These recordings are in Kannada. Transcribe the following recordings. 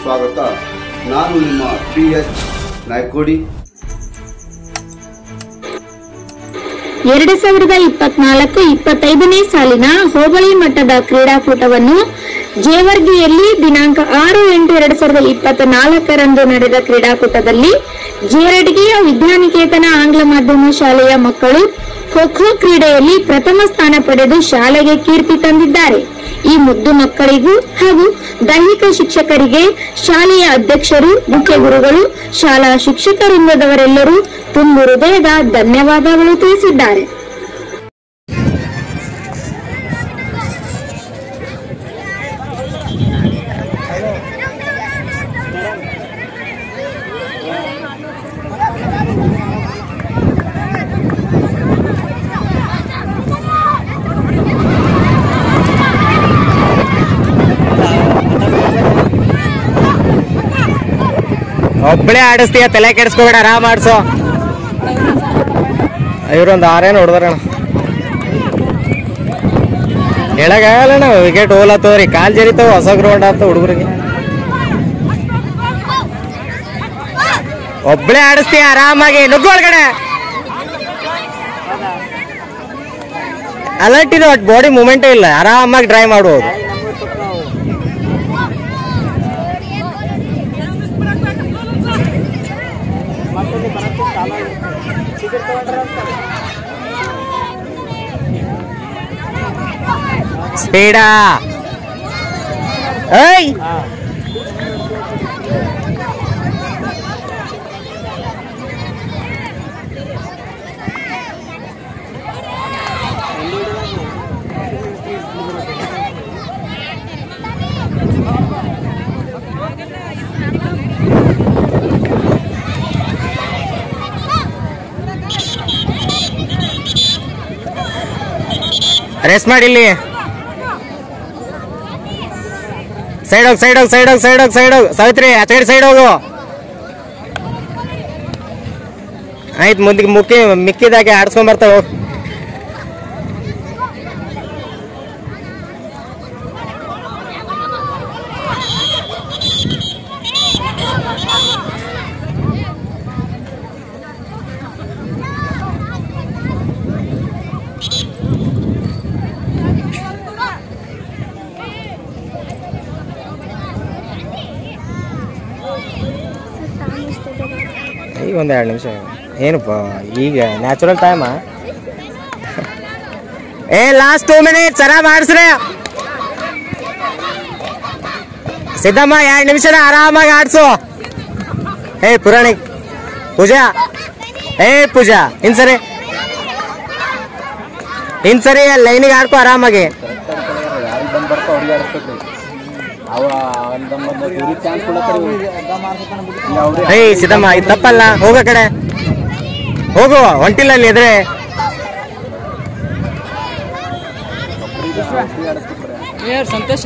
ಸ್ವಾಗತ. ನಾನು ನಿಮ್ಮ PS ನಾಯ್ಕೋಡಿ. 2024-25ನೇ ಸಾಲಿನ ಹೋಬಳಿ ಮಟ್ಟದ ಕ್ರೀಡಾಕೂಟವನ್ನು ಜೇವರ್ಗಿಯಲ್ಲಿ ದಿನಾಂಕ 6-8-2024 ನಡೆದ ಕ್ರೀಡಾಕೂಟದಲ್ಲಿ ಜೇರಡ್ಗಿಯ ವಿದ್ಯಾನಿಕೇತನ ಆಂಗ್ಲ ಮಾಧ್ಯಮ ಶಾಲೆಯ ಮಕ್ಕಳು ಖೋ ಕ್ರೀಡೆಯಲ್ಲಿ ಪ್ರಥಮ ಸ್ಥಾನ ಪಡೆದು ಶಾಲೆಗೆ ಕೀರ್ತಿ ತಂದಿದ್ದಾರೆ. ಈ ಮುದ್ದು ಮಕ್ಕಳಿಗೂ ಹಾಗೂ ದೈಹಿಕ ಶಿಕ್ಷಕರಿಗೆ ಶಾಲೆಯ ಅಧ್ಯಕ್ಷರು, ಮುಖ್ಯ ಗುರುಗಳು, ಶಾಲಾ ಶಿಕ್ಷಕ ವೃಂದದವರೆಲ್ಲರೂ ತುಂಬು ಹೃದಯದ ಧನ್ಯವಾದಗಳು ತಿಳಿಸಿದ್ದಾರೆ. ಒಬ್ಬಳೇ ಆಡಿಸ್ತೀಯ, ತಲೆ ಕೆಡಿಸ್ಕೋಬೇಡ, ಆರಾಮ್ ಆಡ್ಸೋ. ಇವ್ರೊಂದು 6 ಹೊಡೆದಾರ ಹೇಳಾಗಲ್ಲ. ವಿಕೆಟ್ ಹೋಲತ್ತವ್ರಿ, ಕಾಲ್ ಜರಿತಾವ, ಹೊಸ ಗ್ರೌಂಡ್ ಆತ ಹುಡುಗರಿಗೆ. ಒಬ್ಬಳೇ ಆಡಿಸ್ತೀಯ, ಆರಾಮಾಗಿ ನುಗ್ಗು ಒಳಗಡೆ. ಅಲರ್ಟ್ ಇದೆ, ಒಟ್ಟು ಬಾಡಿ ಮೂಮೆಂಟೇ ಇಲ್ಲ, ಆರಾಮಾಗಿ ಡ್ರೈವ್ ಮಾಡುವುದು. ಸ್ಪೀಡಾ ಏಯ್ ರೆಸ್ಟ್ ಮಾಡಿ. ಇಲ್ಲಿ ಸೈಡ್ ಹೋಗಿ, ಸೈಡ್ ಹೋಗಿ, ಸೈಡ್ ಹೋಗಿ, ಸೈಡ್ ಹೋಗಿ, ಸೈಡ್ ಹೋಗಿ. ಸಾವಿತ್ರಿ ಆ ಸೈಡ್ ಹೋಗು. ಆಯ್ತು, ಮುಂದೆ ಮಿಕ್ಕಿದಾಗೆ ಆಡ್ಸ್ಕೊಂಡ್ ಬರ್ತಾವ. ಈಗ 1-2 ನಿಮಿಷ ಏನಪ್ಪ, ಈಗ ನ್ಯಾಚುರಲ್ ಟೈಮಾ? ಲಾಸ್ಟ್ 2 ಮಿನಿಟ್ಸ್ ಆರಾಮ್ ಆಡಿಸ್ರೆ. ಸಿದ್ದಮ್ಮ 2 ನಿಮಿಷನ ಆರಾಮಾಗಿ ಆಡ್ಸು. ಪುರಾಣಿಕ್ ಪೂಜಾ, ಪೂಜಾ ಇನ್ಸರಿ ಲೈನಿಗೆ ಆಡ್ಕೊ ಆರಾಮಾಗಿ. ಸಿದ್ದಮ್ಮ ಇದು ತಪ್ಪಲ್ಲ, ಹೋಗೋ ಕಡೆ ಹೋಗು, ಹೊಂಟಿಲ್ಲ ಅಲ್ಲಿ ಎದ್ರೆ. संतोष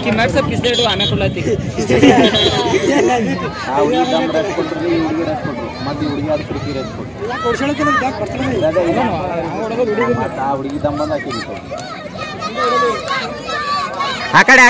की मैट सब किस डेट आने को लाती आ कड़े